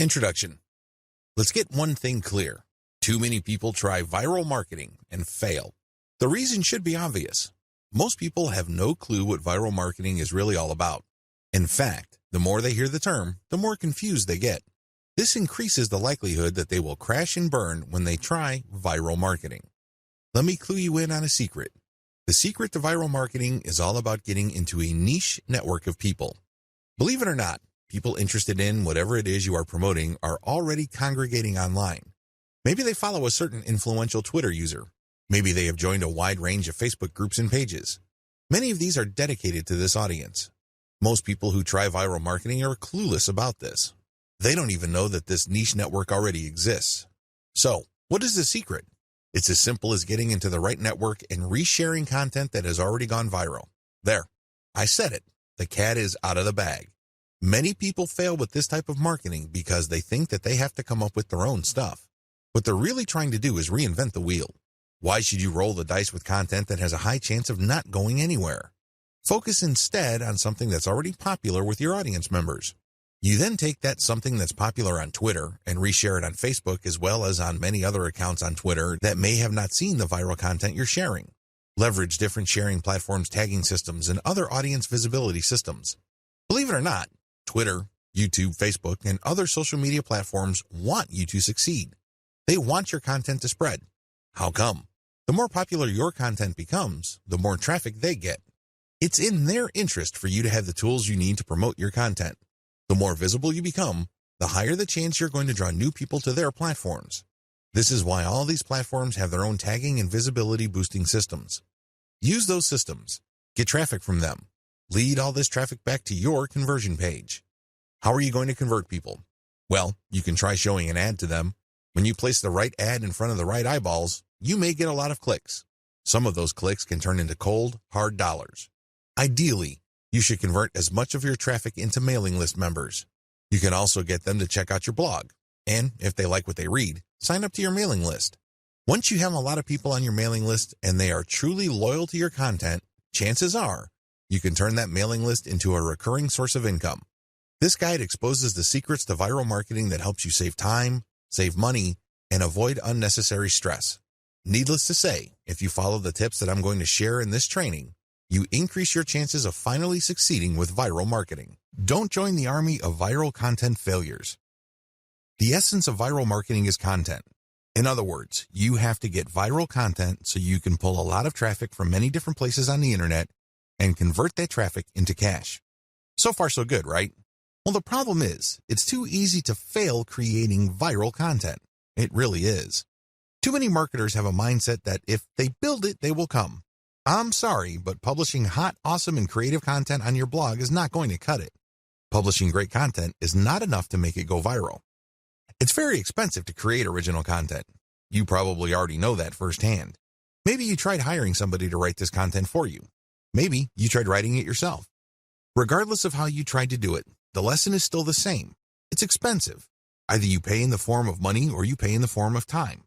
Introduction. Let's get one thing clear. Too many people try viral marketing and fail. The reason should be obvious. Most people have no clue what viral marketing is really all about. In fact, the more they hear the term, the more confused they get. This increases the likelihood that they will crash and burn when they try viral marketing. Let me clue you in on a secret. The secret to viral marketing is all about getting into a niche network of people. Believe it or not, people interested in whatever it is you are promoting are already congregating online. Maybe they follow a certain influential Twitter user. Maybe they have joined a wide range of Facebook groups and pages. Many of these are dedicated to this audience. Most people who try viral marketing are clueless about this. They don't even know that this niche network already exists. So, what is the secret? It's as simple as getting into the right network and resharing content that has already gone viral. There, I said it. The cat is out of the bag. Many people fail with this type of marketing because they think that they have to come up with their own stuff. What they're really trying to do is reinvent the wheel. Why should you roll the dice with content that has a high chance of not going anywhere? Focus instead on something that's already popular with your audience members. You then take that something that's popular on Twitter and reshare it on Facebook as well as on many other accounts on Twitter that may have not seen the viral content you're sharing. Leverage different sharing platforms, tagging systems, and other audience visibility systems. Believe it or not, Twitter, YouTube, Facebook, and other social media platforms want you to succeed. They want your content to spread. How come? The more popular your content becomes, the more traffic they get. It's in their interest for you to have the tools you need to promote your content. The more visible you become, the higher the chance you're going to draw new people to their platforms. This is why all these platforms have their own tagging and visibility boosting systems. Use those systems. Get traffic from them. Lead all this traffic back to your conversion page. How are you going to convert people? Well, you can try showing an ad to them. When you place the right ad in front of the right eyeballs, you may get a lot of clicks. Some of those clicks can turn into cold, hard dollars. Ideally, you should convert as much of your traffic into mailing list members. You can also get them to check out your blog. And if they like what they read, sign up to your mailing list. Once you have a lot of people on your mailing list and they are truly loyal to your content, chances are you can turn that mailing list into a recurring source of income. This guide exposes the secrets to viral marketing that helps you save time, save money, and avoid unnecessary stress. Needless to say, if you follow the tips that I'm going to share in this training, you increase your chances of finally succeeding with viral marketing. Don't join the army of viral content failures. The essence of viral marketing is content. In other words, you have to get viral content so you can pull a lot of traffic from many different places on the internet and convert that traffic into cash. So far, so good, right? Well, the problem is, it's too easy to fail creating viral content. It really is. Too many marketers have a mindset that if they build it, they will come. I'm sorry, but publishing hot, awesome, and creative content on your blog is not going to cut it. Publishing great content is not enough to make it go viral. It's very expensive to create original content. You probably already know that firsthand. Maybe you tried hiring somebody to write this content for you. Maybe you tried writing it yourself. Regardless of how you tried to do it, the lesson is still the same. It's expensive. Either you pay in the form of money or you pay in the form of time.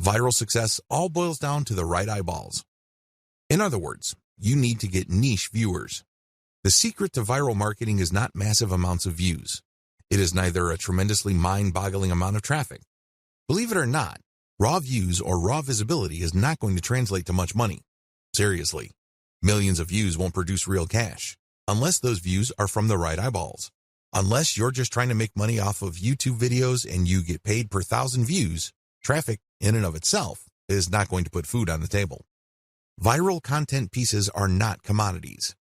Viral success all boils down to the right eyeballs. In other words, you need to get niche viewers. The secret to viral marketing is not massive amounts of views. It is neither a tremendously mind-boggling amount of traffic. Believe it or not, raw views or raw visibility is not going to translate to much money. Seriously, millions of views won't produce real cash, unless those views are from the right eyeballs. Unless you're just trying to make money off of YouTube videos and you get paid per 1,000 views, traffic in and of itself is not going to put food on the table. Viral content pieces are not commodities.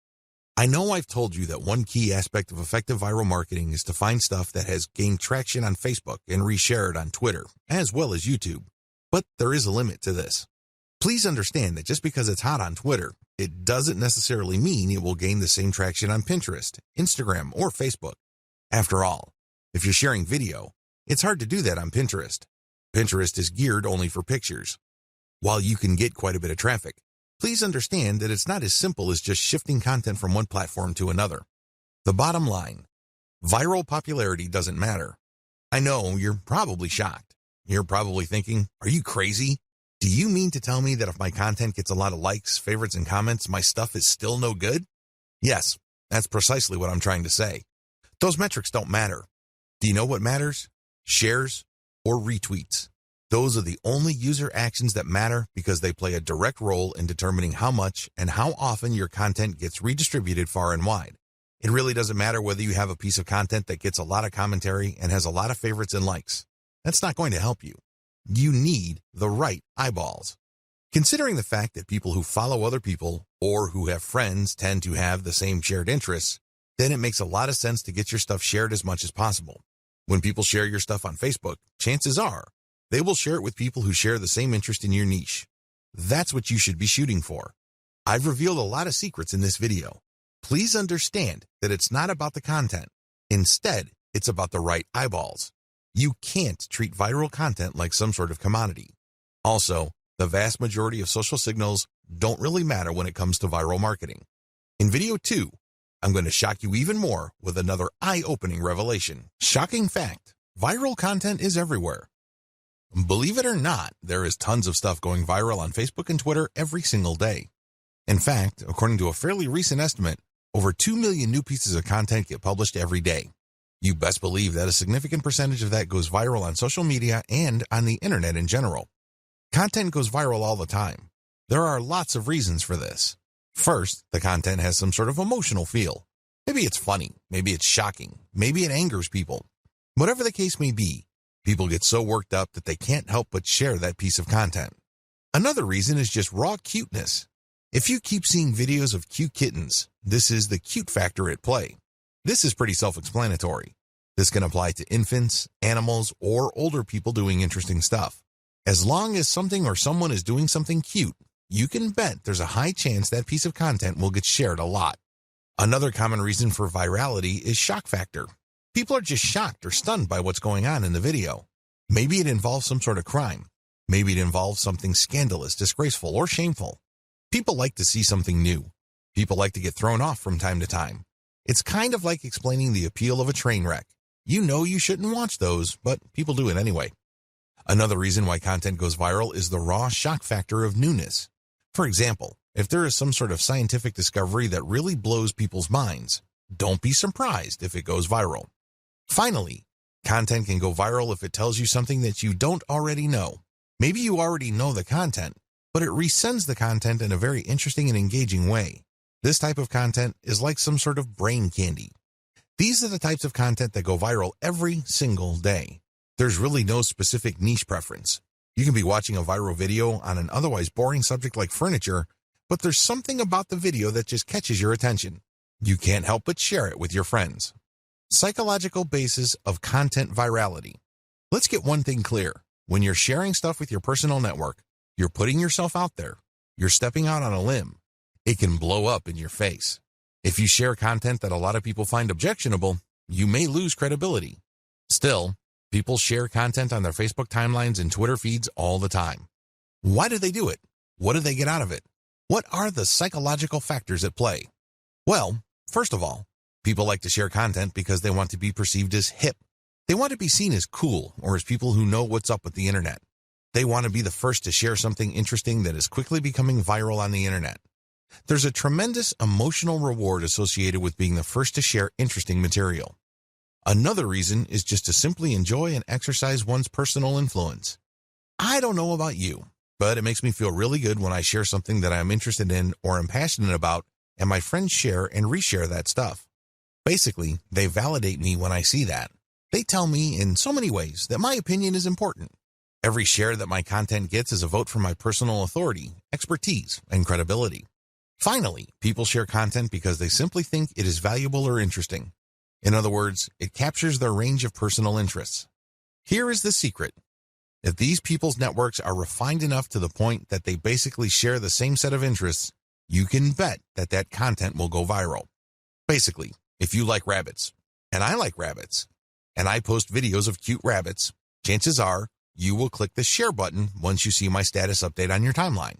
I know I've told you that one key aspect of effective viral marketing is to find stuff that has gained traction on Facebook and reshare it on Twitter, as well as YouTube. But there is a limit to this. Please understand that just because it's hot on Twitter, it doesn't necessarily mean it will gain the same traction on Pinterest, Instagram, or Facebook. After all, if you're sharing video, it's hard to do that on Pinterest. Pinterest is geared only for pictures. While you can get quite a bit of traffic, please understand that it's not as simple as just shifting content from one platform to another. The bottom line, viral popularity doesn't matter. I know you're probably shocked. You're probably thinking, are you crazy? Do you mean to tell me that if my content gets a lot of likes, favorites, and comments, my stuff is still no good? Yes, that's precisely what I'm trying to say. Those metrics don't matter. Do you know what matters? shares, or retweets. Those are the only user actions that matter because they play a direct role in determining how much and how often your content gets redistributed far and wide. It really doesn't matter whether you have a piece of content that gets a lot of commentary and has a lot of favorites and likes. That's not going to help you. You need the right eyeballs. Considering the fact that people who follow other people or who have friends tend to have the same shared interests, then it makes a lot of sense to get your stuff shared as much as possible. When people share your stuff on Facebook, chances are they will share it with people who share the same interest in your niche. That's what you should be shooting for. I've revealed a lot of secrets in this video. Please understand that it's not about the content. Instead, it's about the right eyeballs. You can't treat viral content like some sort of commodity. Also, the vast majority of social signals don't really matter when it comes to viral marketing. In video 2, I'm going to shock you even more with another eye-opening revelation. Shocking fact, viral content is everywhere. Believe it or not, there is tons of stuff going viral on Facebook and Twitter every single day. In fact, according to a fairly recent estimate, over 2 million new pieces of content get published every day. You best believe that a significant percentage of that goes viral on social media and on the internet in general. Content goes viral all the time. There are lots of reasons for this. First, the content has some sort of emotional feel. Maybe it's funny, maybe it's shocking, maybe it angers people. Whatever the case may be, people get so worked up that they can't help but share that piece of content. Another reason is just raw cuteness. If you keep seeing videos of cute kittens, this is the cute factor at play. This is pretty self-explanatory. This can apply to infants, animals, or older people doing interesting stuff. As long as something or someone is doing something cute, you can bet there's a high chance that piece of content will get shared a lot. Another common reason for virality is shock factor. People are just shocked or stunned by what's going on in the video. Maybe it involves some sort of crime. Maybe it involves something scandalous, disgraceful, or shameful. People like to see something new. People like to get thrown off from time to time. It's kind of like explaining the appeal of a train wreck. You know you shouldn't watch those, but people do it anyway. Another reason why content goes viral is the raw shock factor of newness. For example, if there is some sort of scientific discovery that really blows people's minds, don't be surprised if it goes viral. Finally, content can go viral if it tells you something that you don't already know. Maybe you already know the content, but it resends the content in a very interesting and engaging way. This type of content is like some sort of brain candy. These are the types of content that go viral every single day. There's really no specific niche preference. You can be watching a viral video on an otherwise boring subject like furniture, but there's something about the video that just catches your attention. You can't help but share it with your friends. Psychological basis of content virality. Let's get one thing clear. When you're sharing stuff with your personal network, you're putting yourself out there. You're stepping out on a limb. It can blow up in your face. If you share content that a lot of people find objectionable, you may lose credibility. Still, people share content on their Facebook timelines and Twitter feeds all the time. Why do they do it? What do they get out of it? What are the psychological factors at play? Well, first of all, people like to share content because they want to be perceived as hip. They want to be seen as cool or as people who know what's up with the internet. They want to be the first to share something interesting that is quickly becoming viral on the internet. There's a tremendous emotional reward associated with being the first to share interesting material. Another reason is just to simply enjoy and exercise one's personal influence. I don't know about you, but it makes me feel really good when I share something that I'm interested in or am passionate about, and my friends share and reshare that stuff. Basically, they validate me when I see that. They tell me in so many ways that my opinion is important. Every share that my content gets is a vote for my personal authority, expertise, and credibility. Finally, people share content because they simply think it is valuable or interesting. In other words, it captures their range of personal interests. Here is the secret. If these people's networks are refined enough to the point that they basically share the same set of interests, you can bet that that content will go viral. Basically, if you like rabbits, and I like rabbits, and I post videos of cute rabbits, chances are you will click the share button once you see my status update on your timeline.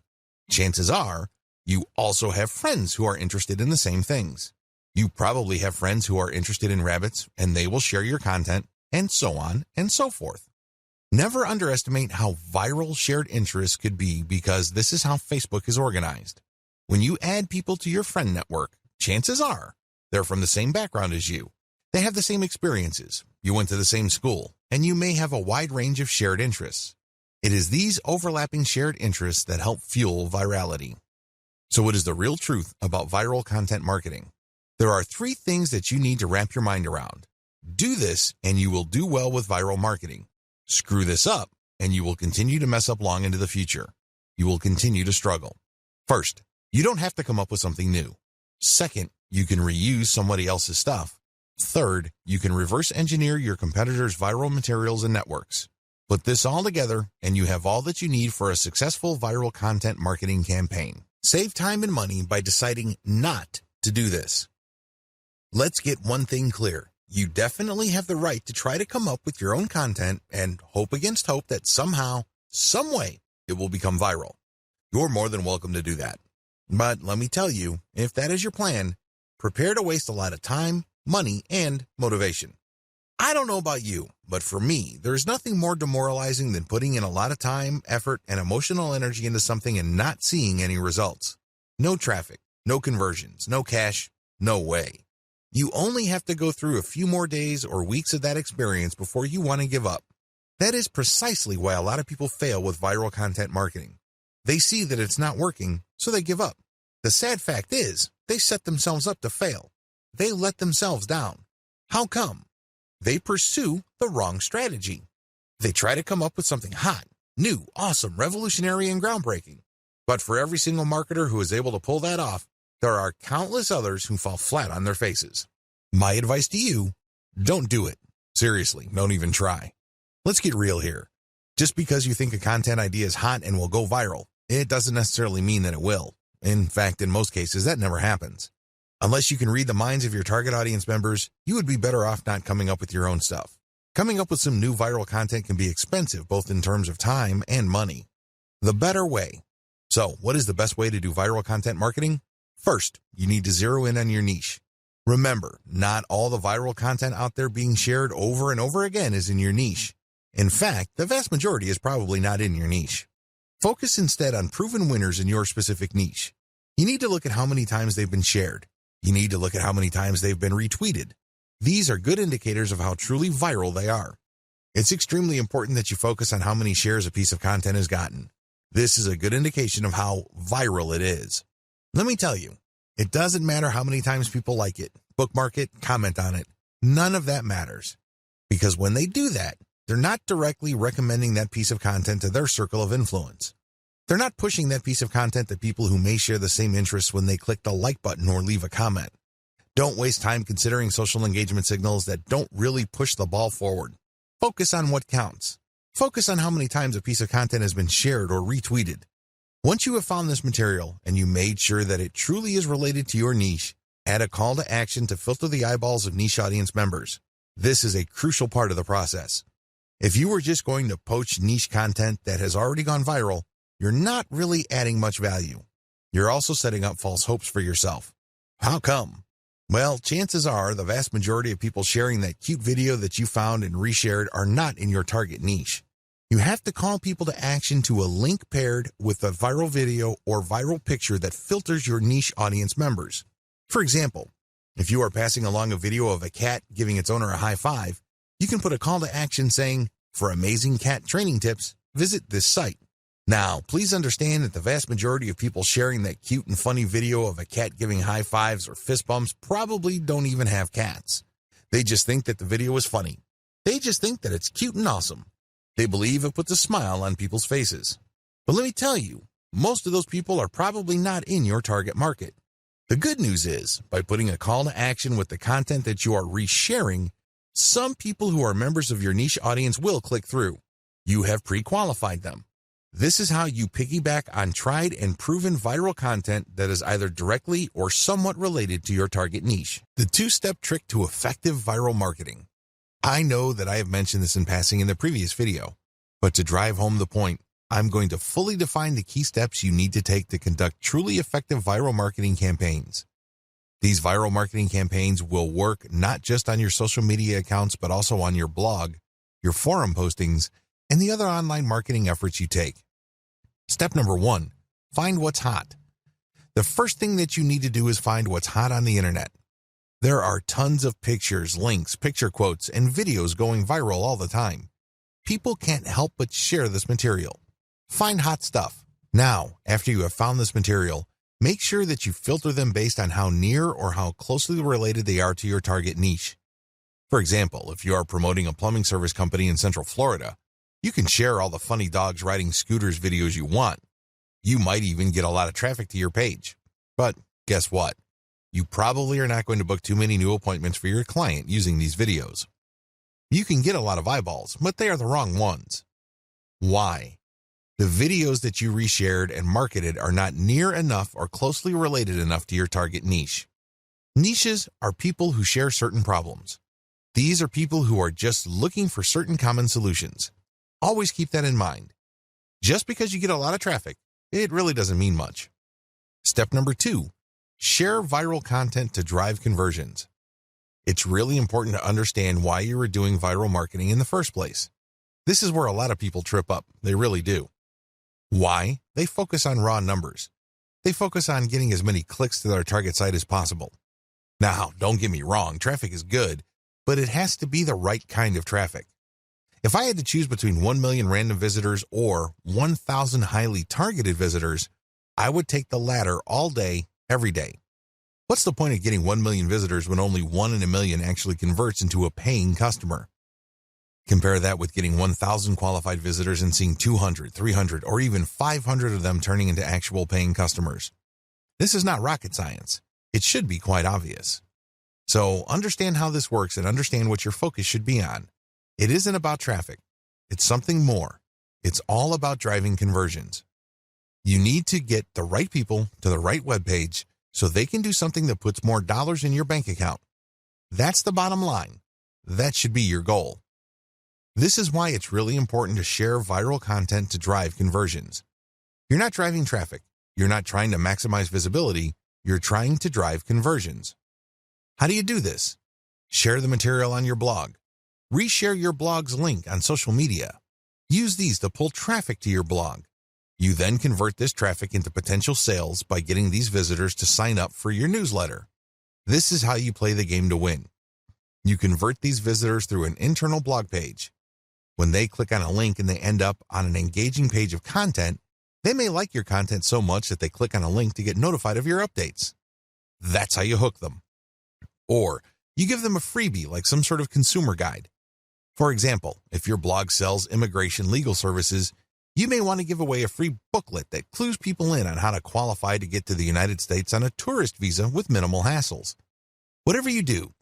Chances are you also have friends who are interested in the same things. You probably have friends who are interested in rabbits, and they will share your content, and so on and so forth. Never underestimate how viral shared interests could be, because this is how Facebook is organized. When you add people to your friend network, chances are they're from the same background as you. They have the same experiences, you went to the same school, and you may have a wide range of shared interests. It is these overlapping shared interests that help fuel virality. So what is the real truth about viral content marketing? There are 3 things that you need to wrap your mind around. Do this and you will do well with viral marketing. Screw this up and you will continue to mess up long into the future. You will continue to struggle. First, you don't have to come up with something new. Second, you can reuse somebody else's stuff. Third, you can reverse engineer your competitors' viral materials and networks. Put this all together and you have all that you need for a successful viral content marketing campaign. Save time and money by deciding not to do this. Let's get one thing clear. You definitely have the right to try to come up with your own content and hope against hope that somehow, some way, it will become viral. You're more than welcome to do that. But let me tell you, if that is your plan, prepare to waste a lot of time, money, and motivation. I don't know about you, but for me, there's nothing more demoralizing than putting in a lot of time, effort, and emotional energy into something and not seeing any results. No traffic, no conversions, no cash, no way. You only have to go through a few more days or weeks of that experience before you want to give up. That is precisely why a lot of people fail with viral content marketing. They see that it's not working, so they give up. The sad fact is, they set themselves up to fail. They let themselves down. How come? They pursue the wrong strategy. They try to come up with something hot, new, awesome, revolutionary, and groundbreaking. But for every single marketer who is able to pull that off, there are countless others who fall flat on their faces. My advice to you, don't do it. Seriously, don't even try. Let's get real here. Just because you think a content idea is hot and will go viral, it doesn't necessarily mean that it will. In fact, in most cases, that never happens. Unless you can read the minds of your target audience members, you would be better off not coming up with your own stuff. Coming up with some new viral content can be expensive, both in terms of time and money. The better way. So, what is the best way to do viral content marketing? First, you need to zero in on your niche. Remember, not all the viral content out there being shared over and over again is in your niche. In fact, the vast majority is probably not in your niche. Focus instead on proven winners in your specific niche. You need to look at how many times they've been shared. You need to look at how many times they've been retweeted. These are good indicators of how truly viral they are. It's extremely important that you focus on how many shares a piece of content has gotten. This is a good indication of how viral it is. Let me tell you, it doesn't matter how many times people like it, bookmark it, comment on it. None of that matters. Because when they do that, they're not directly recommending that piece of content to their circle of influence. They're not pushing that piece of content to people who may share the same interests when they click the like button or leave a comment. Don't waste time considering social engagement signals that don't really push the ball forward. Focus on what counts. Focus on how many times a piece of content has been shared or retweeted. Once you have found this material and you made sure that it truly is related to your niche, add a call to action to filter the eyeballs of niche audience members. This is a crucial part of the process. If you were just going to poach niche content that has already gone viral, you're not really adding much value. You're also setting up false hopes for yourself. How come? Well, chances are the vast majority of people sharing that cute video that you found and reshared are not in your target niche. You have to call people to action to a link paired with a viral video or viral picture that filters your niche audience members. For example, if you are passing along a video of a cat giving its owner a high five, you can put a call to action saying, "For amazing cat training tips, visit this site." Now, please understand that the vast majority of people sharing that cute and funny video of a cat giving high fives or fist bumps probably don't even have cats. They just think that the video is funny. They just think that it's cute and awesome. They believe it puts a smile on people's faces. But let me tell you, most of those people are probably not in your target market. The good news is, by putting a call to action with the content that you are resharing, some people who are members of your niche audience will click through. You have pre-qualified them. This is how you piggyback on tried and proven viral content that is either directly or somewhat related to your target niche. The two-step trick to effective viral marketing. I know that I have mentioned this in passing in the previous video, but to drive home the point, I'm going to fully define the key steps you need to take to conduct truly effective viral marketing campaigns. These viral marketing campaigns will work not just on your social media accounts, but also on your blog, your forum postings, and the other online marketing efforts you take. Step number 1, find what's hot. The first thing that you need to do is find what's hot on the internet. There are tons of pictures, links, picture quotes, and videos going viral all the time. People can't help but share this material. Find hot stuff. Now, after you have found this material, make sure that you filter them based on how near or how closely related they are to your target niche. For example, if you are promoting a plumbing service company in Central Florida, you can share all the funny dogs riding scooters videos you want. You might even get a lot of traffic to your page. But guess what? You probably are not going to book too many new appointments for your client using these videos. You can get a lot of eyeballs, but they are the wrong ones. Why? The videos that you reshared and marketed are not near enough or closely related enough to your target niche. Niches are people who share certain problems. These are people who are just looking for certain common solutions. Always keep that in mind. Just because you get a lot of traffic, it really doesn't mean much. Step number 2, share viral content to drive conversions. It's really important to understand why you are doing viral marketing in the first place. This is where a lot of people trip up. They really do. Why? They focus on raw numbers. They focus on getting as many clicks to their target site as possible. Now, don't get me wrong, traffic is good, but it has to be the right kind of traffic. If I had to choose between 1 million random visitors or 1,000 highly targeted visitors, I would take the latter all day, every day. What's the point of getting 1 million visitors when only 1 in a million actually converts into a paying customer? Compare that with getting 1,000 qualified visitors and seeing 200, 300, or even 500 of them turning into actual paying customers. This is not rocket science. It should be quite obvious. So understand how this works and understand what your focus should be on. It isn't about traffic. It's something more. It's all about driving conversions. You need to get the right people to the right web page so they can do something that puts more dollars in your bank account. That's the bottom line. That should be your goal. This is why it's really important to share viral content to drive conversions. You're not driving traffic. You're not trying to maximize visibility. You're trying to drive conversions. How do you do this? Share the material on your blog. Reshare your blog's link on social media. Use these to pull traffic to your blog. You then convert this traffic into potential sales by getting these visitors to sign up for your newsletter. This is how you play the game to win. You convert these visitors through an internal blog page. When they click on a link and they end up on an engaging page of content, they may like your content so much that they click on a link to get notified of your updates. That's how you hook them. Or you give them a freebie like some sort of consumer guide. For example, if your blog sells immigration legal services, you may want to give away a free booklet that clues people in on how to qualify to get to the United States on a tourist visa with minimal hassles. Whatever you do,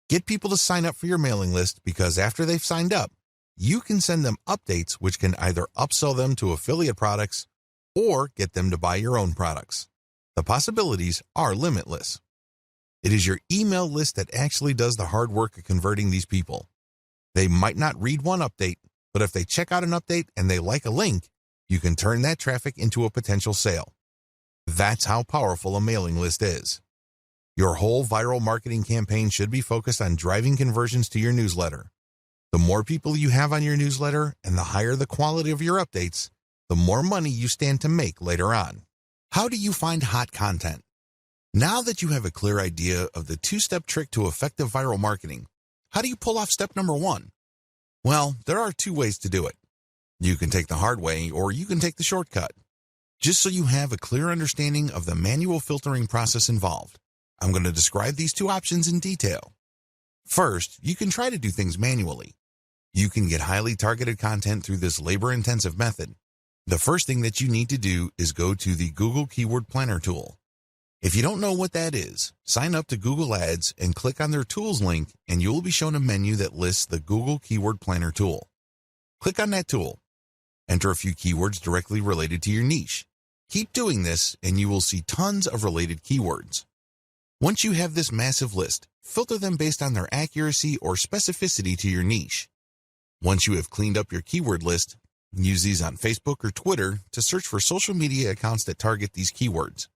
get people to sign up for your mailing list because after they've signed up, you can send them updates which can either upsell them to affiliate products or get them to buy your own products. The possibilities are limitless. It is your email list that actually does the hard work of converting these people. They might not read one update, but if they check out an update and they like a link, you can turn that traffic into a potential sale. That's how powerful a mailing list is. Your whole viral marketing campaign should be focused on driving conversions to your newsletter. The more people you have on your newsletter and the higher the quality of your updates, the more money you stand to make later on. How do you find hot content? Now that you have a clear idea of the two-step trick to effective viral marketing, how do you pull off step number 1? Well, there are 2 ways to do it. You can take the hard way or you can take the shortcut. Just so you have a clear understanding of the manual filtering process involved, I'm going to describe these 2 options in detail. First, you can try to do things manually. You can get highly targeted content through this labor-intensive method. The first thing that you need to do is go to the Google Keyword Planner tool. If you don't know what that is, sign up to Google Ads and click on their Tools link and you will be shown a menu that lists the Google Keyword Planner tool. Click on that tool. Enter a few keywords directly related to your niche. Keep doing this and you will see tons of related keywords. Once you have this massive list, filter them based on their accuracy or specificity to your niche. Once you have cleaned up your keyword list, use these on Facebook or Twitter to search for social media accounts that target these keywords.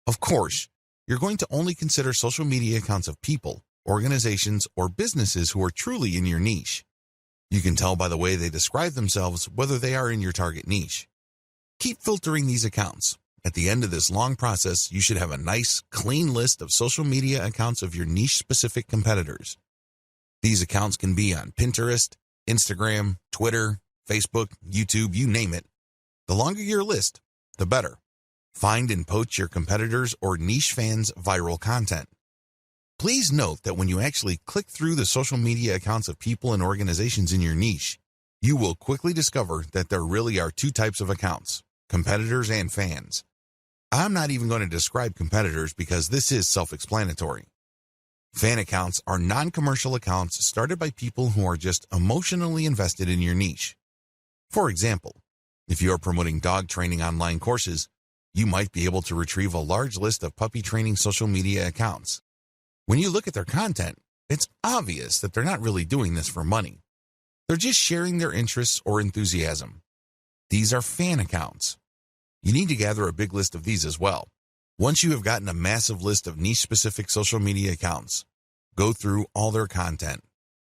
Of course, you're going to only consider social media accounts of people, organizations, or businesses who are truly in your niche. You can tell by the way they describe themselves whether they are in your target niche. Keep filtering these accounts, At the end of this long process, you should have a nice, clean list of social media accounts of your niche-specific competitors. These accounts can be on Pinterest, Instagram, Twitter, Facebook, YouTube, you name it. The longer your list, the better. Find and poach your competitors' or niche fans' viral content. Please note that when you actually click through the social media accounts of people and organizations in your niche, you will quickly discover that there really are two types of accounts, competitors and fans. I'm not even going to describe competitors because this is self-explanatory. Fan accounts are non-commercial accounts started by people who are just emotionally invested in your niche. For example, if you are promoting dog training online courses, you might be able to retrieve a large list of puppy training social media accounts. When you look at their content, it's obvious that they're not really doing this for money. They're just sharing their interests or enthusiasm. These are fan accounts. You need to gather a big list of these as well. Once you have gotten a massive list of niche-specific social media accounts, go through all their content.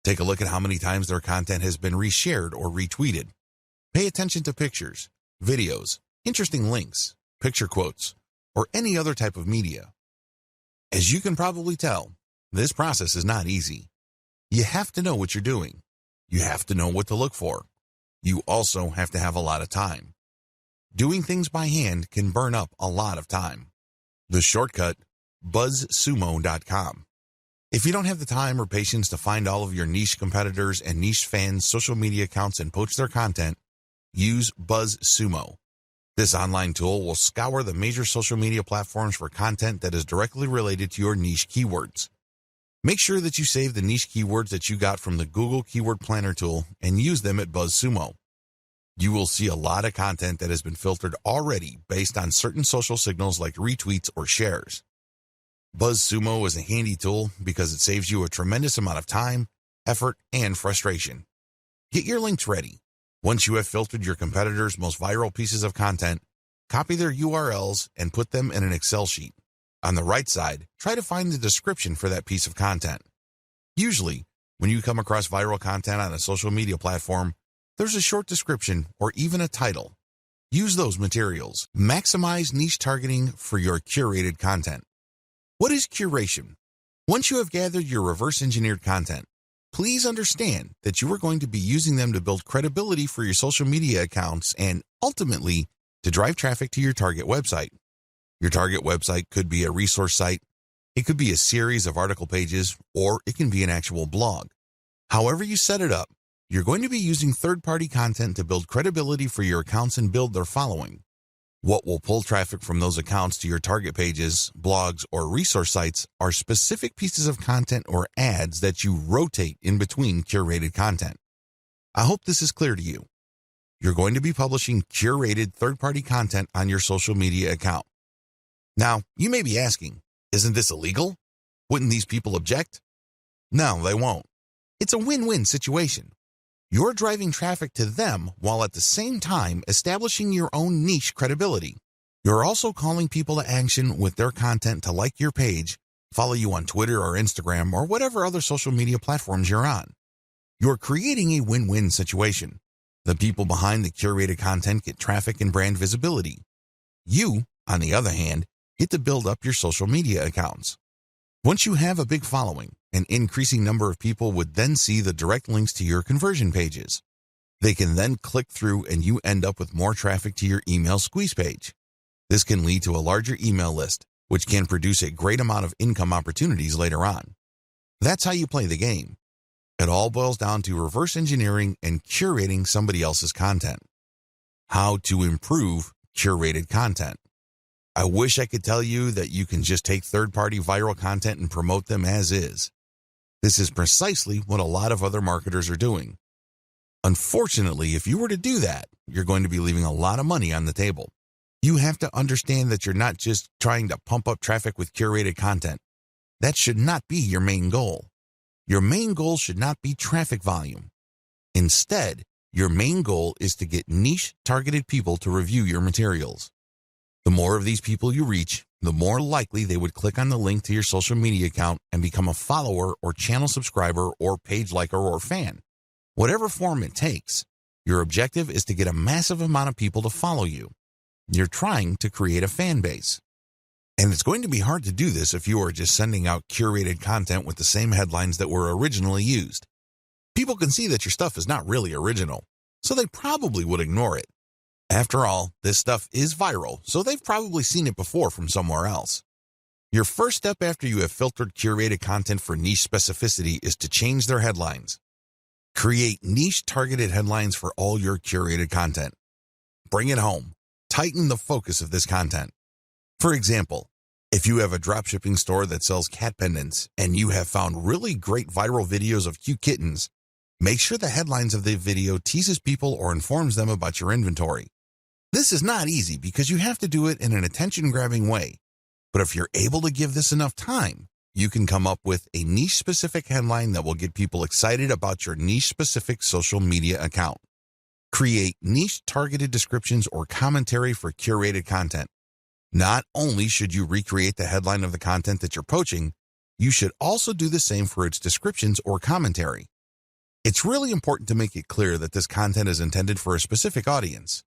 Take a look at how many times their content has been reshared or retweeted. Pay attention to pictures, videos, interesting links, picture quotes, or any other type of media. As you can probably tell, this process is not easy. You have to know what you're doing. You have to know what to look for. You also have to have a lot of time. Doing things by hand can burn up a lot of time. The shortcut, buzzsumo.com. If you don't have the time or patience to find all of your niche competitors and niche fans' social media accounts and poach their content, use BuzzSumo. This online tool will scour the major social media platforms for content that is directly related to your niche keywords. Make sure that you save the niche keywords that you got from the Google Keyword Planner tool and use them at BuzzSumo. You will see a lot of content that has been filtered already based on certain social signals like retweets or shares. BuzzSumo is a handy tool because it saves you a tremendous amount of time, effort, and frustration. Get your links ready. Once you have filtered your competitors' most viral pieces of content, copy their URLs and put them in an Excel sheet. On the right side, try to find the description for that piece of content. Usually, when you come across viral content on a social media platform, there's a short description or even a title. Use those materials. Maximize niche targeting for your curated content. What is curation? Once you have gathered your reverse-engineered content, please understand that you are going to be using them to build credibility for your social media accounts and, ultimately, to drive traffic to your target website. Your target website could be a resource site, it could be a series of article pages, or it can be an actual blog. However you set it up, you're going to be using third-party content to build credibility for your accounts and build their following. What will pull traffic from those accounts to your target pages, blogs, or resource sites are specific pieces of content or ads that you rotate in between curated content. I hope this is clear to you. You're going to be publishing curated third-party content on your social media account. Now, you may be asking, isn't this illegal? Wouldn't these people object? No, they won't. It's a win-win situation. You're driving traffic to them while at the same time establishing your own niche credibility. You're also calling people to action with their content to like your page, follow you on Twitter or Instagram or whatever other social media platforms you're on. You're creating a win-win situation. The people behind the curated content get traffic and brand visibility. You, on the other hand, get to build up your social media accounts. Once you have a big following, an increasing number of people would then see the direct links to your conversion pages. They can then click through and you end up with more traffic to your email squeeze page. This can lead to a larger email list, which can produce a great amount of income opportunities later on. That's how you play the game. It all boils down to reverse engineering and curating somebody else's content. How to improve curated content. I wish I could tell you that you can just take third-party viral content and promote them as is. This is precisely what a lot of other marketers are doing. Unfortunately, if you were to do that, you're going to be leaving a lot of money on the table. You have to understand that you're not just trying to pump up traffic with curated content. That should not be your main goal. Your main goal should not be traffic volume. Instead, your main goal is to get niche, targeted people to review your materials. The more of these people you reach, the more likely they would click on the link to your social media account and become a follower or channel subscriber or page liker or fan. Whatever form it takes, your objective is to get a massive amount of people to follow you. You're trying to create a fan base. And it's going to be hard to do this if you are just sending out curated content with the same headlines that were originally used. People can see that your stuff is not really original, so they probably would ignore it. After all, this stuff is viral, so they've probably seen it before from somewhere else. Your first step after you have filtered curated content for niche specificity is to change their headlines. Create niche-targeted headlines for all your curated content. Bring it home. Tighten the focus of this content. For example, if you have a dropshipping store that sells cat pendants and you have found really great viral videos of cute kittens, make sure the headlines of the video teases people or informs them about your inventory. This is not easy because you have to do it in an attention-grabbing way. But if you're able to give this enough time, you can come up with a niche-specific headline that will get people excited about your niche-specific social media account. Create niche-targeted descriptions or commentary for curated content. Not only should you recreate the headline of the content that you're poaching, you should also do the same for its descriptions or commentary. It's really important to make it clear that this content is intended for a specific audience.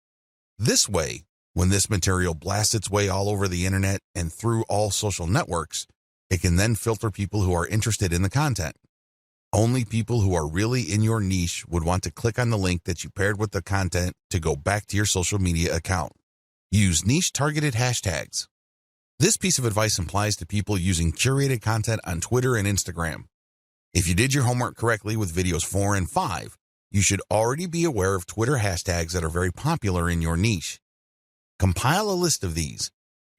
This way, when this material blasts its way all over the internet and through all social networks, it can then filter people who are interested in the content. Only people who are really in your niche would want to click on the link that you paired with the content to go back to your social media account. Use niche-targeted hashtags. This piece of advice applies to people using curated content on Twitter and Instagram. If you did your homework correctly with videos 4 and 5, you should already be aware of Twitter hashtags that are very popular in your niche. Compile a list of these.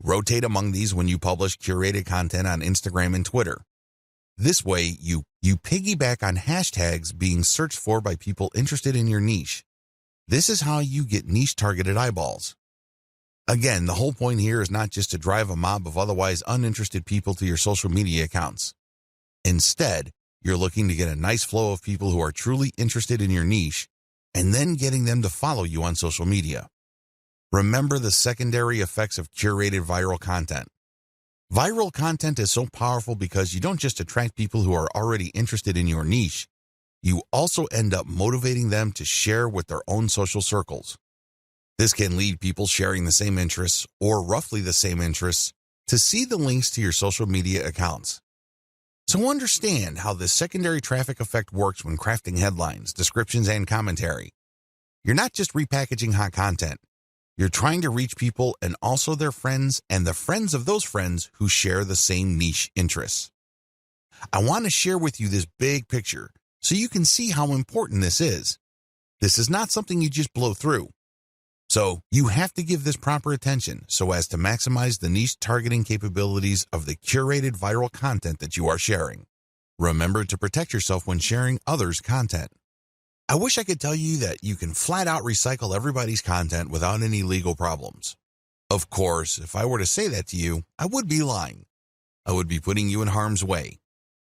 Rotate among these when you publish curated content on Instagram and Twitter. This way, you piggyback on hashtags being searched for by people interested in your niche. This is how you get niche-targeted eyeballs. Again, the whole point here is not just to drive a mob of otherwise uninterested people to your social media accounts. Instead, you're looking to get a nice flow of people who are truly interested in your niche and then getting them to follow you on social media. Remember the secondary effects of curated viral content. Viral content is so powerful because you don't just attract people who are already interested in your niche, you also end up motivating them to share with their own social circles. This can lead people sharing the same interests or roughly the same interests to see the links to your social media accounts. So understand how this secondary traffic effect works when crafting headlines, descriptions, and commentary. You're not just repackaging hot content. You're trying to reach people and also their friends and the friends of those friends who share the same niche interests. I want to share with you this big picture so you can see how important this is. This is not something you just blow through. So you have to give this proper attention so as to maximize the niche targeting capabilities of the curated viral content that you are sharing. Remember to protect yourself when sharing others' content. I wish I could tell you that you can flat out recycle everybody's content without any legal problems. Of course, if I were to say that to you, I would be lying. I would be putting you in harm's way.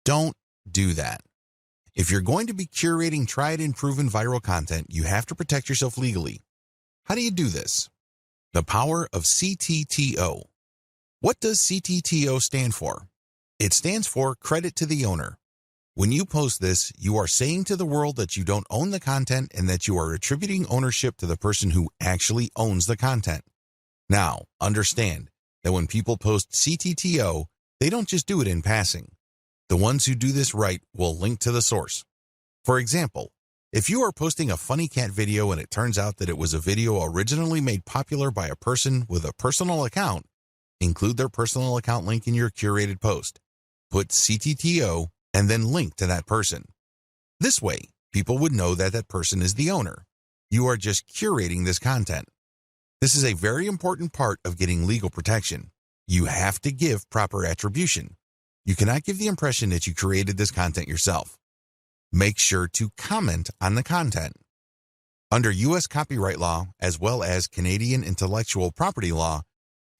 Don't do that. If you're going to be curating tried and proven viral content, you have to protect yourself legally. How do you do this? The power of CTTO. What does CTTO stand for? It stands for credit to the owner. When you post this, you are saying to the world that you don't own the content and that you are attributing ownership to the person who actually owns the content. Now, understand that when people post CTTO, they don't just do it in passing. The ones who do this right will link to the source. For example, if you are posting a funny cat video and it turns out that it was a video originally made popular by a person with a personal account, include their personal account link in your curated post. Put CTTO and then link to that person. This way, people would know that that person is the owner. You are just curating this content. This is a very important part of getting legal protection. You have to give proper attribution. You cannot give the impression that you created this content yourself. Make sure to comment on the content. Under U.S. copyright law, as well as Canadian intellectual property law,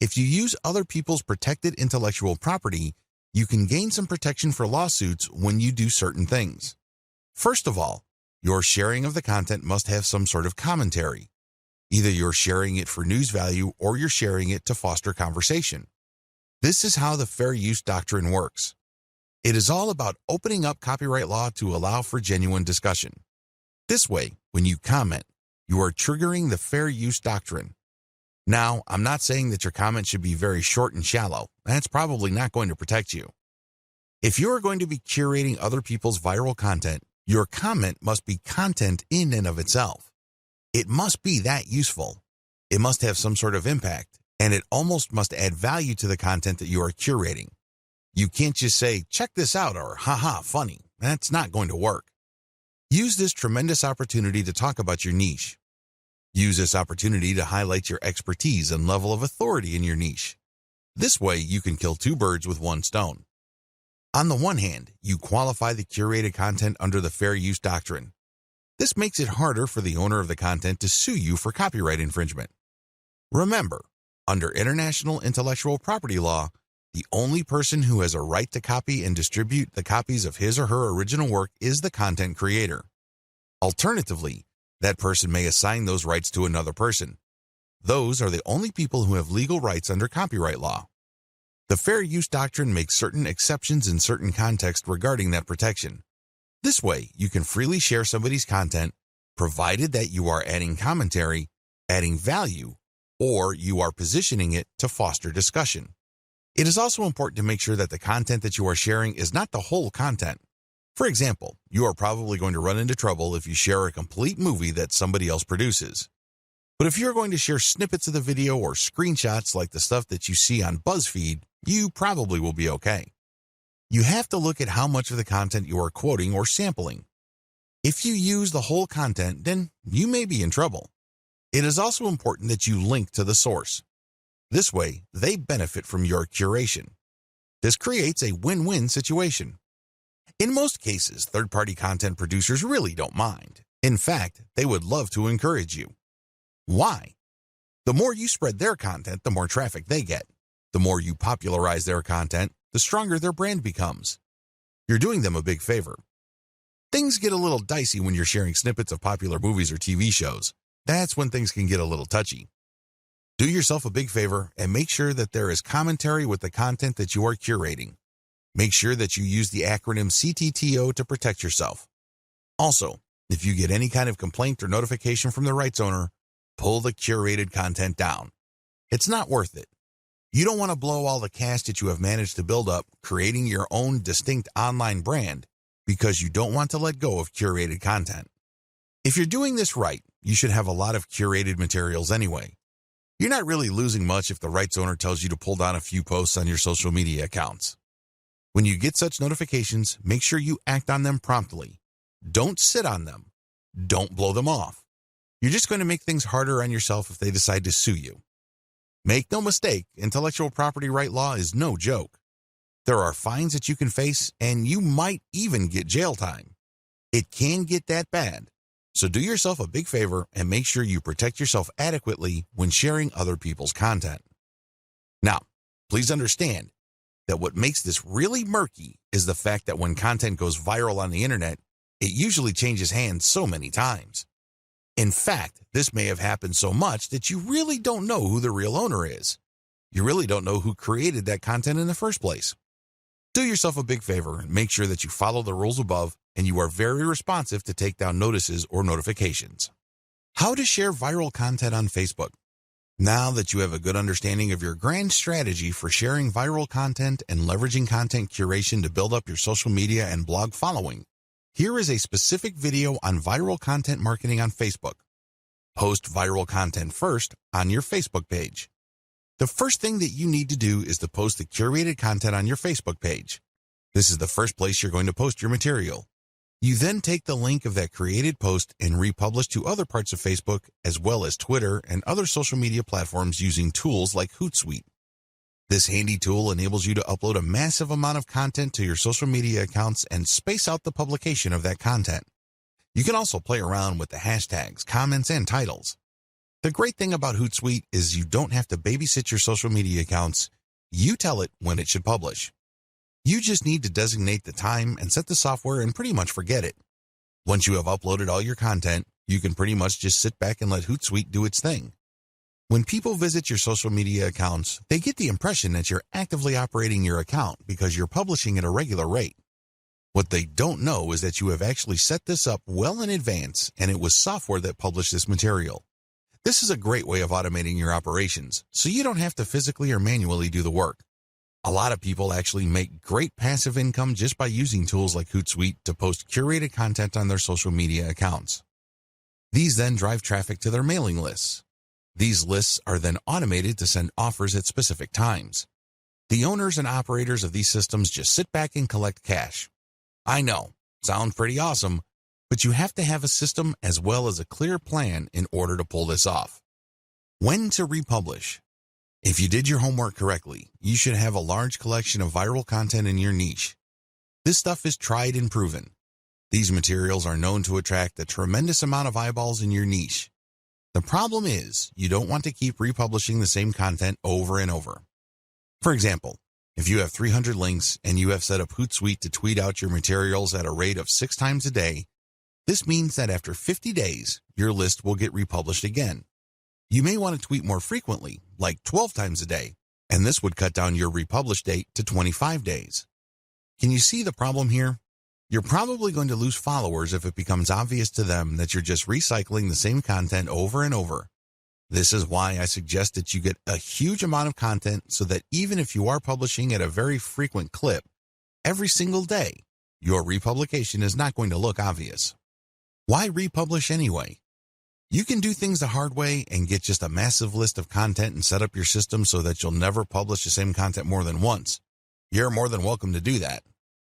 if you use other people's protected intellectual property, you can gain some protection for lawsuits when you do certain things. First of all, your sharing of the content must have some sort of commentary. Either you're sharing it for news value or you're sharing it to foster conversation. This is how the fair use doctrine works. It is all about opening up copyright law to allow for genuine discussion. This way, when you comment, you are triggering the fair use doctrine. Now, I'm not saying that your comment should be very short and shallow. That's probably not going to protect you. If you are going to be curating other people's viral content, your comment must be content in and of itself. It must be that useful. It must have some sort of impact, and it almost must add value to the content that you are curating. You can't just say, check this out, or haha, funny. That's not going to work. Use this tremendous opportunity to talk about your niche. Use this opportunity to highlight your expertise and level of authority in your niche. This way, you can kill two birds with one stone. On the one hand, you qualify the curated content under the fair use doctrine. This makes it harder for the owner of the content to sue you for copyright infringement. Remember, under international intellectual property law, the only person who has a right to copy and distribute the copies of his or her original work is the content creator. Alternatively, that person may assign those rights to another person. Those are the only people who have legal rights under copyright law. The fair use doctrine makes certain exceptions in certain contexts regarding that protection. This way, you can freely share somebody's content, provided that you are adding commentary, adding value, or you are positioning it to foster discussion. It is also important to make sure that the content that you are sharing is not the whole content. For example, you are probably going to run into trouble if you share a complete movie that somebody else produces. But if you're going to share snippets of the video or screenshots like the stuff that you see on BuzzFeed, you probably will be okay. You have to look at how much of the content you are quoting or sampling. If you use the whole content, then you may be in trouble. It is also important that you link to the source. This way, they benefit from your curation. This creates a win-win situation. In most cases, third-party content producers really don't mind. In fact, they would love to encourage you. Why? The more you spread their content, the more traffic they get. The more you popularize their content, the stronger their brand becomes. You're doing them a big favor. Things get a little dicey when you're sharing snippets of popular movies or TV shows. That's when things can get a little touchy. Do yourself a big favor and make sure that there is commentary with the content that you are curating. Make sure that you use the acronym CTTO to protect yourself. Also, if you get any kind of complaint or notification from the rights owner, pull the curated content down. It's not worth it. You don't want to blow all the cash that you have managed to build up creating your own distinct online brand because you don't want to let go of curated content. If you're doing this right, you should have a lot of curated materials anyway. You're not really losing much if the rights owner tells you to pull down a few posts on your social media accounts. When you get such notifications, make sure you act on them promptly. Don't sit on them. Don't blow them off. You're just going to make things harder on yourself if they decide to sue you. Make no mistake, intellectual property right law is no joke. There are fines that you can face, and you might even get jail time. It can get that bad. So do yourself a big favor and make sure you protect yourself adequately when sharing other people's content. Now, please understand that what makes this really murky is the fact that when content goes viral on the internet, it usually changes hands so many times. In fact, this may have happened so much that you really don't know who the real owner is. You really don't know who created that content in the first place. Do yourself a big favor and make sure that you follow the rules above and you are very responsive to take down notices or notifications. How to share viral content on Facebook. Now that you have a good understanding of your grand strategy for sharing viral content and leveraging content curation to build up your social media and blog following, here is a specific video on viral content marketing on Facebook. Post viral content first on your Facebook page. The first thing that you need to do is to post the curated content on your Facebook page. This is the first place you're going to post your material. You then take the link of that created post and republish to other parts of Facebook as well as Twitter and other social media platforms using tools like Hootsuite. This handy tool enables you to upload a massive amount of content to your social media accounts and space out the publication of that content. You can also play around with the hashtags, comments, and titles. The great thing about Hootsuite is you don't have to babysit your social media accounts. You tell it when it should publish. You just need to designate the time and set the software and pretty much forget it. Once you have uploaded all your content, you can pretty much just sit back and let Hootsuite do its thing. When people visit your social media accounts, they get the impression that you're actively operating your account because you're publishing at a regular rate. What they don't know is that you have actually set this up well in advance and it was software that published this material. This is a great way of automating your operations, so you don't have to physically or manually do the work. A lot of people actually make great passive income just by using tools like Hootsuite to post curated content on their social media accounts. These then drive traffic to their mailing lists. These lists are then automated to send offers at specific times. The owners and operators of these systems just sit back and collect cash. I know, sounds pretty awesome, but you have to have a system as well as a clear plan in order to pull this off. When to republish? If you did your homework correctly, you should have a large collection of viral content in your niche. This stuff is tried and proven. These materials are known to attract a tremendous amount of eyeballs in your niche. The problem is, you don't want to keep republishing the same content over and over. For example, if you have 300 links and you have set up Hootsuite to tweet out your materials at a rate of 6 times a day, this means that after 50 days, your list will get republished again. You may want to tweet more frequently, like 12 times a day, and this would cut down your republish date to 25 days. Can you see the problem here? You're probably going to lose followers if it becomes obvious to them that you're just recycling the same content over and over. This is why I suggest that you get a huge amount of content so that even if you are publishing at a very frequent clip, every single day, your republication is not going to look obvious. Why republish anyway? You can do things the hard way and get just a massive list of content and set up your system so that you'll never publish the same content more than once. You're more than welcome to do that.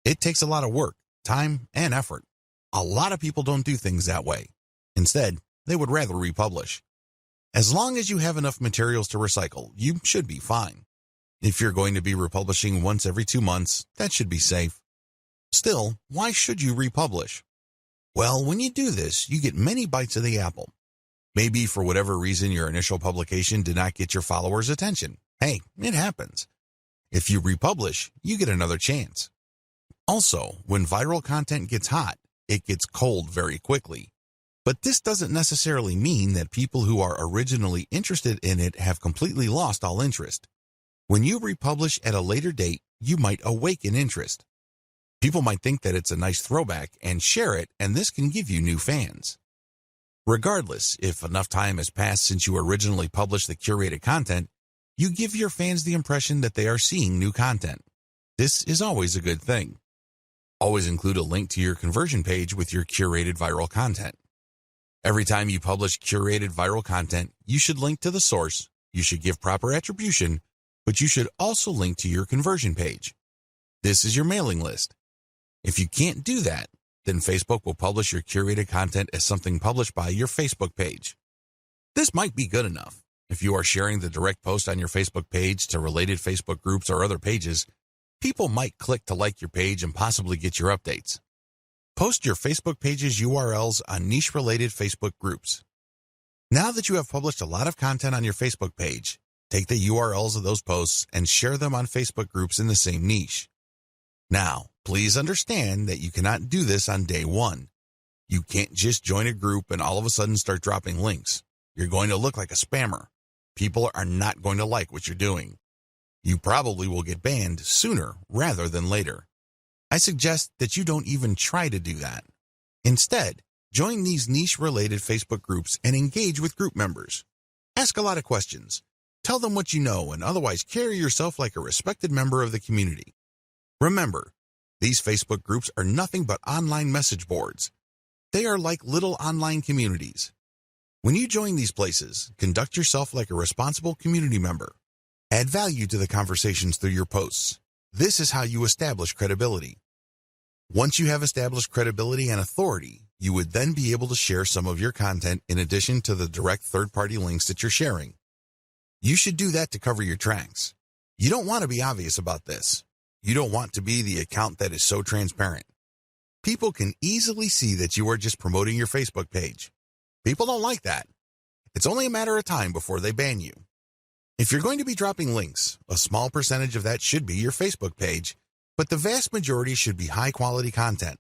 It takes a lot of work, time, and effort. A lot of people don't do things that way. Instead, they would rather republish. As long as you have enough materials to recycle, you should be fine. If you're going to be republishing once every 2 months, that should be safe. Still, why should you republish? Well, when you do this, you get many bites of the apple. Maybe for whatever reason your initial publication did not get your followers' attention. Hey, it happens. If you republish, you get another chance. Also, when viral content gets hot, it gets cold very quickly. But this doesn't necessarily mean that people who are originally interested in it have completely lost all interest. When you republish at a later date, you might awaken interest. People might think that it's a nice throwback and share it, and this can give you new fans. Regardless, if enough time has passed since you originally published the curated content, you give your fans the impression that they are seeing new content. This is always a good thing. Always include a link to your conversion page with your curated viral content. Every time you publish curated viral content, you should link to the source, you should give proper attribution, but you should also link to your conversion page. This is your mailing list. If you can't do that, then Facebook will publish your curated content as something published by your Facebook page. This might be good enough. If you are sharing the direct post on your Facebook page to related Facebook groups or other pages, people might click to like your page and possibly get your updates. Post your Facebook page's URLs on niche-related Facebook groups. Now that you have published a lot of content on your Facebook page, take the URLs of those posts and share them on Facebook groups in the same niche. Now, please understand that you cannot do this on day one. You can't just join a group and all of a sudden start dropping links. You're going to look like a spammer. People are not going to like what you're doing. You probably will get banned sooner rather than later. I suggest that you don't even try to do that. Instead, join these niche-related Facebook groups and engage with group members. Ask a lot of questions. Tell them what you know and otherwise carry yourself like a respected member of the community. Remember, these Facebook groups are nothing but online message boards. They are like little online communities. When you join these places, conduct yourself like a responsible community member. Add value to the conversations through your posts. This is how you establish credibility. Once you have established credibility and authority, you would then be able to share some of your content in addition to the direct third-party links that you're sharing. You should do that to cover your tracks. You don't want to be obvious about this. You don't want to be the account that is so transparent. People can easily see that you are just promoting your Facebook page. People don't like that. It's only a matter of time before they ban you. If you're going to be dropping links, a small percentage of that should be your Facebook page, but the vast majority should be high-quality content.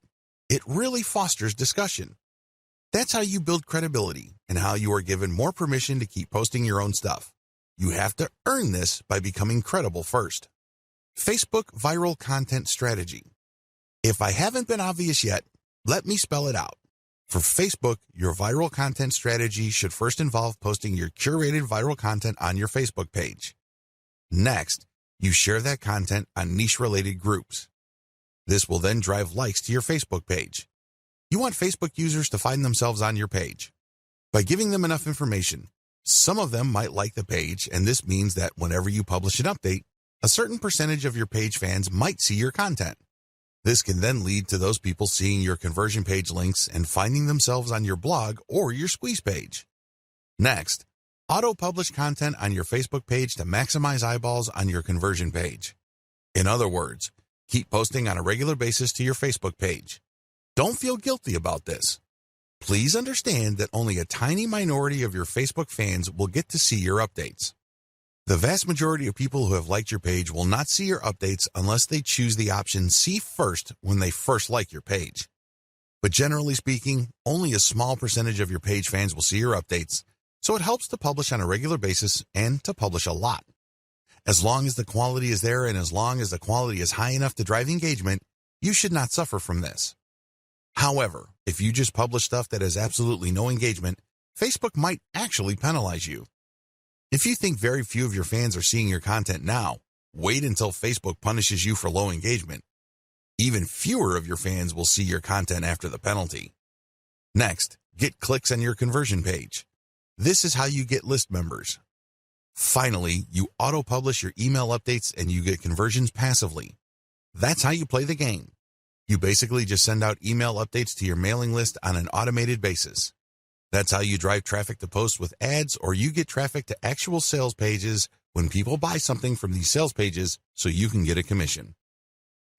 It really fosters discussion. That's how you build credibility and how you are given more permission to keep posting your own stuff. You have to earn this by becoming credible first. Facebook Viral Content Strategy. If I haven't been obvious yet, let me spell it out. For Facebook, your viral content strategy should first involve posting your curated viral content on your Facebook page. Next, you share that content on niche-related groups. This will then drive likes to your Facebook page. You want Facebook users to find themselves on your page. By giving them enough information, some of them might like the page, and this means that whenever you publish an update, a certain percentage of your page fans might see your content. This can then lead to those people seeing your conversion page links and finding themselves on your blog or your squeeze page. Next, auto-publish content on your Facebook page to maximize eyeballs on your conversion page. In other words, keep posting on a regular basis to your Facebook page. Don't feel guilty about this. Please understand that only a tiny minority of your Facebook fans will get to see your updates. The vast majority of people who have liked your page will not see your updates unless they choose the option See First when they first like your page. But generally speaking, only a small percentage of your page fans will see your updates, so it helps to publish on a regular basis and to publish a lot. As long as the quality is there and as long as the quality is high enough to drive engagement, you should not suffer from this. However, if you just publish stuff that has absolutely no engagement, Facebook might actually penalize you. If you think very few of your fans are seeing your content now, wait until Facebook punishes you for low engagement. Even fewer of your fans will see your content after the penalty. Next, get clicks on your conversion page. This is how you get list members. Finally, you auto-publish your email updates and you get conversions passively. That's how you play the game. You basically just send out email updates to your mailing list on an automated basis. That's how you drive traffic to posts with ads, or you get traffic to actual sales pages when people buy something from these sales pages so you can get a commission.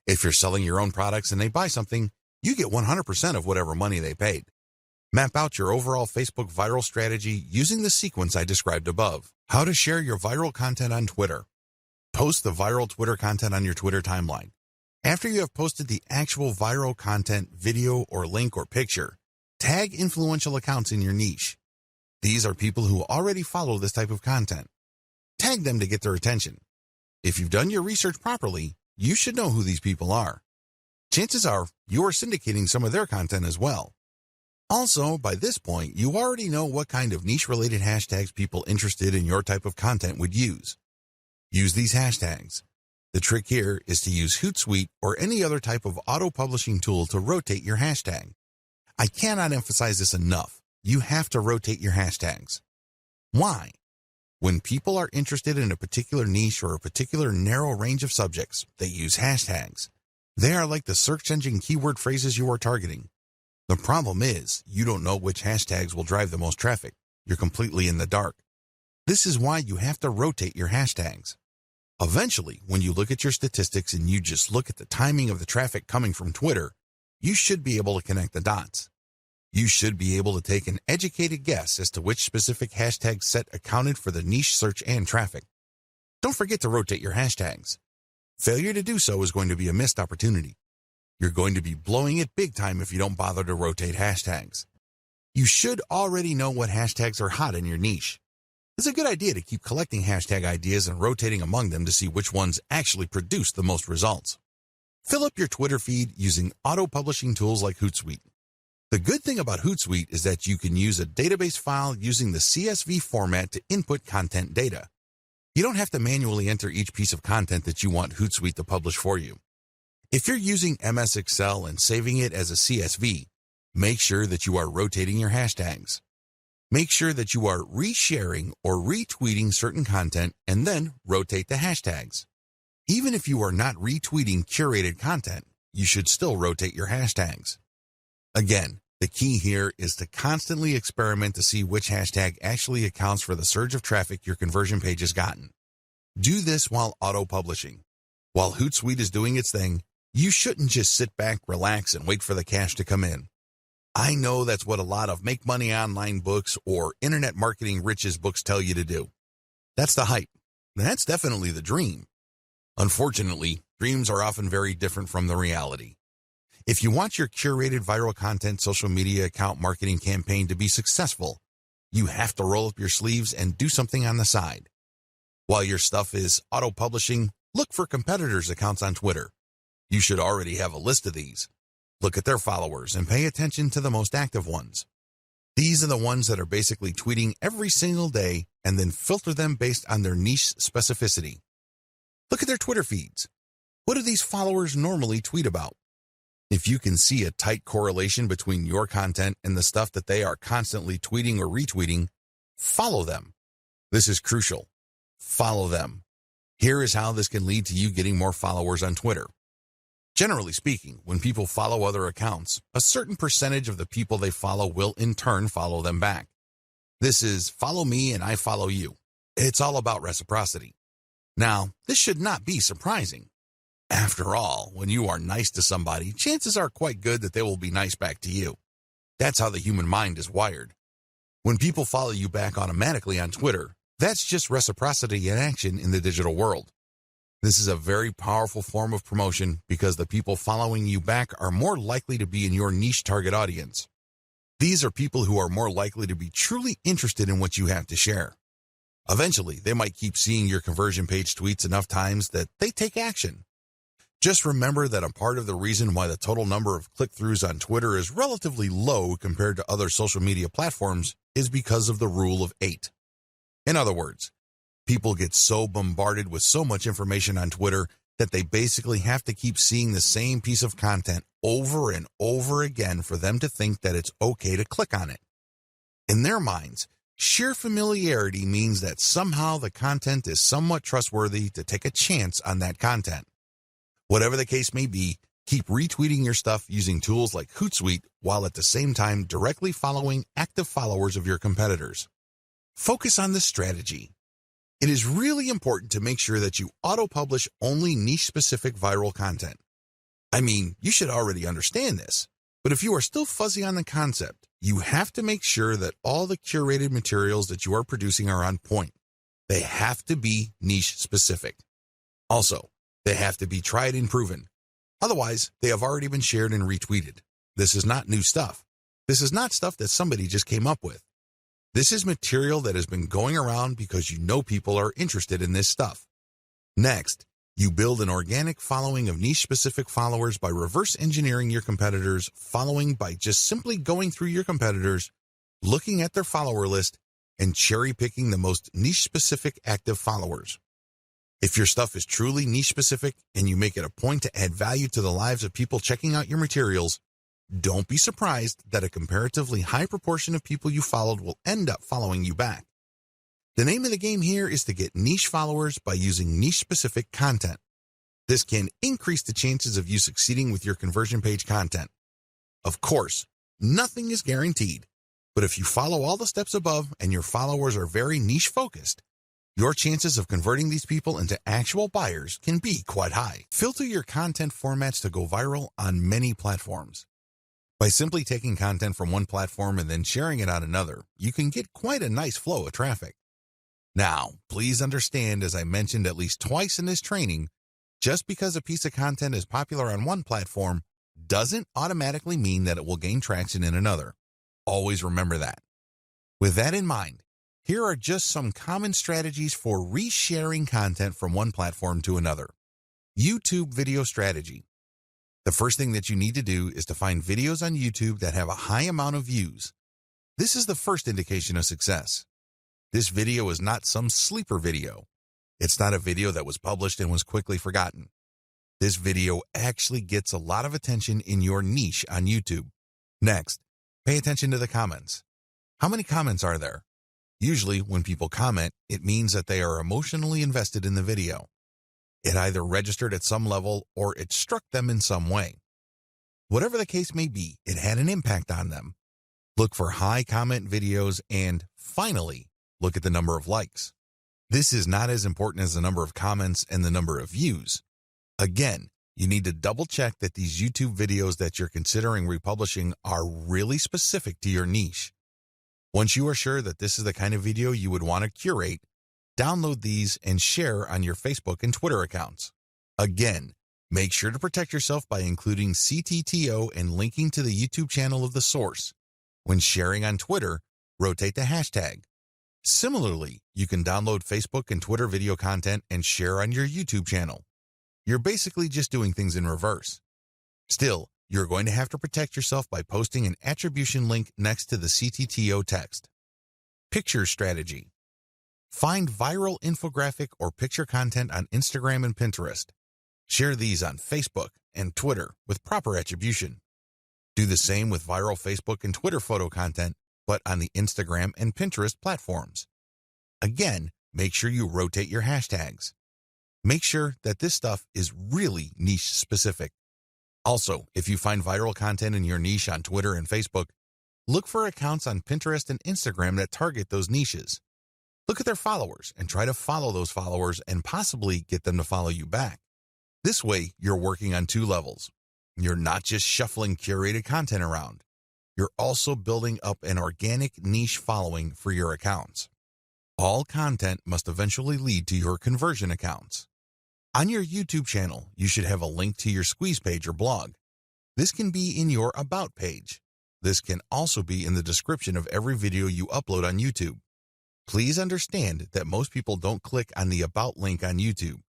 If you're selling your own products and they buy something, you get 100% of whatever money they paid. Map out your overall Facebook viral strategy using the sequence I described above. How to share your viral content on Twitter. Post the viral Twitter content on your Twitter timeline. After you have posted the actual viral content, video or link or picture, tag influential accounts in your niche. These are people who already follow this type of content. Tag them to get their attention. If you've done your research properly, you should know who these people are. Chances are you are syndicating some of their content as well. Also, by this point, you already know what kind of niche-related hashtags people interested in your type of content would use. Use these hashtags. The trick here is to use Hootsuite or any other type of auto-publishing tool to rotate your hashtag. I cannot emphasize this enough. You have to rotate your hashtags. Why? When people are interested in a particular niche or a particular narrow range of subjects, they use hashtags. They are like the search engine keyword phrases you are targeting. The problem is, you don't know which hashtags will drive the most traffic. You're completely in the dark. This is why you have to rotate your hashtags. Eventually, when you look at your statistics and you just look at the timing of the traffic coming from Twitter, you should be able to connect the dots. You should be able to take an educated guess as to which specific hashtag set accounted for the niche search and traffic. Don't forget to rotate your hashtags. Failure to do so is going to be a missed opportunity. You're going to be blowing it big time if you don't bother to rotate hashtags. You should already know what hashtags are hot in your niche. It's a good idea to keep collecting hashtag ideas and rotating among them to see which ones actually produce the most results. Fill up your Twitter feed using auto-publishing tools like Hootsuite. The good thing about Hootsuite is that you can use a database file using the CSV format to input content data. You don't have to manually enter each piece of content that you want Hootsuite to publish for you. If you're using MS Excel and saving it as a CSV, make sure that you are rotating your hashtags. Make sure that you are resharing or retweeting certain content and then rotate the hashtags. Even if you are not retweeting curated content, you should still rotate your hashtags. Again, the key here is to constantly experiment to see which hashtag actually accounts for the surge of traffic your conversion page has gotten. Do this while auto-publishing. While Hootsuite is doing its thing, you shouldn't just sit back, relax, and wait for the cash to come in. I know that's what a lot of Make Money Online books or Internet Marketing Riches books tell you to do. That's the hype. That's definitely the dream. Unfortunately, dreams are often very different from the reality. If you want your curated viral content social media account marketing campaign to be successful, you have to roll up your sleeves and do something on the side. While your stuff is auto-publishing, look for competitors' accounts on Twitter. You should already have a list of these. Look at their followers and pay attention to the most active ones. These are the ones that are basically tweeting every single day and then filter them based on their niche specificity. Look at their Twitter feeds. What do these followers normally tweet about? If you can see a tight correlation between your content and the stuff that they are constantly tweeting or retweeting, follow them. This is crucial. Follow them. Here is how this can lead to you getting more followers on Twitter. Generally speaking, when people follow other accounts, a certain percentage of the people they follow will in turn follow them back. This is follow me and I follow you. It's all about reciprocity. Now, this should not be surprising. After all, when you are nice to somebody, chances are quite good that they will be nice back to you. That's how the human mind is wired. When people follow you back automatically on Twitter, that's just reciprocity in action in the digital world. This is a very powerful form of promotion because the people following you back are more likely to be in your niche target audience. These are people who are more likely to be truly interested in what you have to share. Eventually, they might keep seeing your conversion page tweets enough times that they take action. Just remember that a part of the reason why the total number of click-throughs on Twitter is relatively low compared to other social media platforms is because of the rule of 8. In other words, people get so bombarded with so much information on Twitter that they basically have to keep seeing the same piece of content over and over again for them to think that it's okay to click on it. In their minds, sheer familiarity means that somehow the content is somewhat trustworthy to take a chance on that content. Whatever the case may be, keep retweeting your stuff using tools like Hootsuite while at the same time directly following active followers of your competitors. Focus on this strategy. It is really important to make sure that you auto-publish only niche-specific viral content. I mean, you should already understand this, but if you are still fuzzy on the concept, you have to make sure that all the curated materials that you are producing are on point. They have to be niche-specific. Also, they have to be tried and proven. Otherwise, they have already been shared and retweeted. This is not new stuff. This is not stuff that somebody just came up with. This is material that has been going around because you know people are interested in this stuff. Next, you build an organic following of niche-specific followers by reverse engineering your competitors' following by just simply going through your competitors, looking at their follower list, and cherry-picking the most niche-specific active followers. If your stuff is truly niche-specific and you make it a point to add value to the lives of people checking out your materials, don't be surprised that a comparatively high proportion of people you followed will end up following you back. The name of the game here is to get niche followers by using niche-specific content. This can increase the chances of you succeeding with your conversion page content. Of course, nothing is guaranteed, but if you follow all the steps above and your followers are very niche-focused, your chances of converting these people into actual buyers can be quite high. Filter your content formats to go viral on many platforms. By simply taking content from one platform and then sharing it on another, you can get quite a nice flow of traffic. Now, please understand, as I mentioned at least twice in this training, just because a piece of content is popular on one platform doesn't automatically mean that it will gain traction in another. Always remember that. With that in mind, here are just some common strategies for resharing content from one platform to another. YouTube video strategy. The first thing that you need to do is to find videos on YouTube that have a high amount of views. This is the first indication of success. This video is not some sleeper video. It's not a video that was published and was quickly forgotten. This video actually gets a lot of attention in your niche on YouTube. Next, pay attention to the comments. How many comments are there? Usually, when people comment, it means that they are emotionally invested in the video. It either registered at some level or it struck them in some way. Whatever the case may be, it had an impact on them. Look for high comment videos and, finally, look at the number of likes. This is not as important as the number of comments and the number of views. Again, you need to double check that these YouTube videos that you're considering republishing are really specific to your niche. Once you are sure that this is the kind of video you would want to curate, download these and share on your Facebook and Twitter accounts. Again, make sure to protect yourself by including CTTO and linking to the YouTube channel of the source. When sharing on Twitter, rotate the hashtag. Similarly, you can download Facebook and Twitter video content and share on your YouTube channel. You're basically just doing things in reverse. Still, you're going to have to protect yourself by posting an attribution link next to the CTTO text. Picture strategy. Find viral infographic or picture content on Instagram and Pinterest. Share these on Facebook and Twitter with proper attribution. Do the same with viral Facebook and Twitter photo content, but on the Instagram and Pinterest platforms. Again, make sure you rotate your hashtags. Make sure that this stuff is really niche specific. Also, if you find viral content in your niche on Twitter and Facebook, look for accounts on Pinterest and Instagram that target those niches. Look at their followers and try to follow those followers and possibly get them to follow you back. This way, you're working on two levels. You're not just shuffling curated content around. You're also building up an organic niche following for your accounts. All content must eventually lead to your conversion accounts. On your YouTube channel, you should have a link to your squeeze page or blog. This can be in your About page. This can also be in the description of every video you upload on YouTube. Please understand that most people don't click on the About link on YouTube.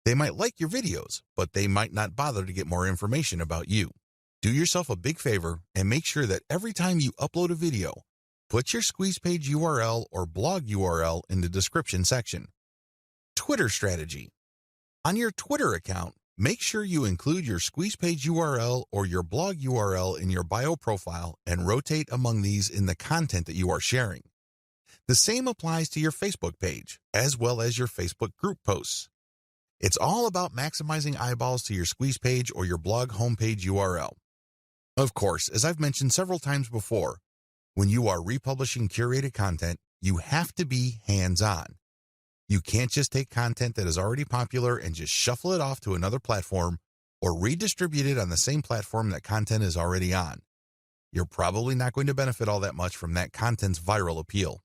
They might like your videos, but they might not bother to get more information about you. Do yourself a big favor and make sure that every time you upload a video, put your squeeze page URL or blog URL in the description section. Twitter strategy. On your Twitter account, make sure you include your squeeze page URL or your blog URL in your bio profile and rotate among these in the content that you are sharing. The same applies to your Facebook page, as well as your Facebook group posts. It's all about maximizing eyeballs to your squeeze page or your blog homepage URL. Of course, as I've mentioned several times before, when you are republishing curated content, you have to be hands-on. You can't just take content that is already popular and just shuffle it off to another platform or redistribute it on the same platform that content is already on. You're probably not going to benefit all that much from that content's viral appeal.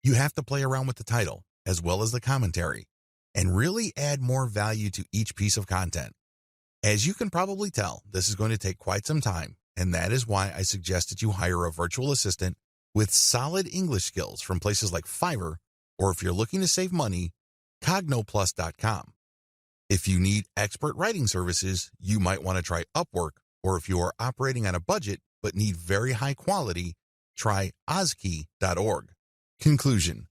You have to play around with the title, as well as the commentary, and really add more value to each piece of content. As you can probably tell, this is going to take quite some time, and that is why I suggest that you hire a virtual assistant with solid English skills from places like Fiverr, or if you're looking to save money, Cognoplus.com. If you need expert writing services, you might want to try Upwork, or if you are operating on a budget but need very high quality, try Ozkey.org. Conclusion.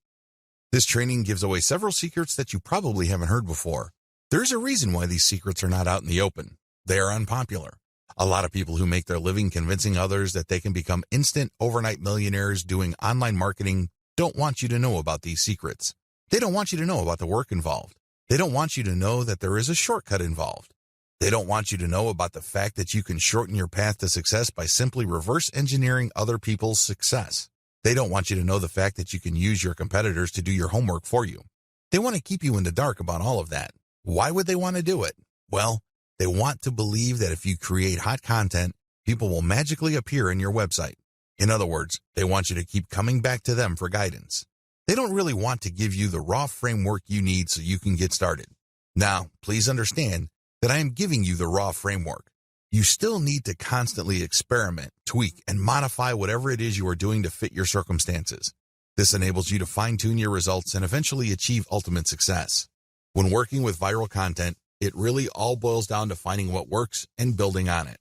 This training gives away several secrets that you probably haven't heard before. There's a reason why these secrets are not out in the open. They are unpopular. A lot of people who make their living convincing others that they can become instant overnight millionaires doing online marketing don't want you to know about these secrets. They don't want you to know about the work involved. They don't want you to know that there is a shortcut involved. They don't want you to know about the fact that you can shorten your path to success by simply reverse engineering other people's success. They don't want you to know the fact that you can use your competitors to do your homework for you. They want to keep you in the dark about all of that. Why would they want to do it? Well, they want to believe that if you create hot content, people will magically appear in your website. In other words, they want you to keep coming back to them for guidance. They don't really want to give you the raw framework you need so you can get started. Now, please understand that I am giving you the raw framework. You still need to constantly experiment, tweak, and modify whatever it is you are doing to fit your circumstances. This enables you to fine-tune your results and eventually achieve ultimate success. When working with viral content, it really all boils down to finding what works and building on it.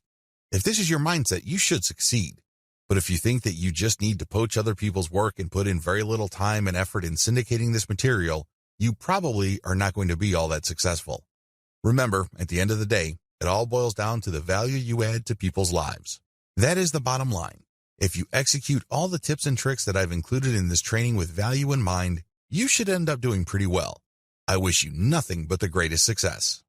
If this is your mindset, you should succeed. But if you think that you just need to poach other people's work and put in very little time and effort in syndicating this material, you probably are not going to be all that successful. Remember, at the end of the day, it all boils down to the value you add to people's lives. That is the bottom line. If you execute all the tips and tricks that I've included in this training with value in mind, you should end up doing pretty well. I wish you nothing but the greatest success.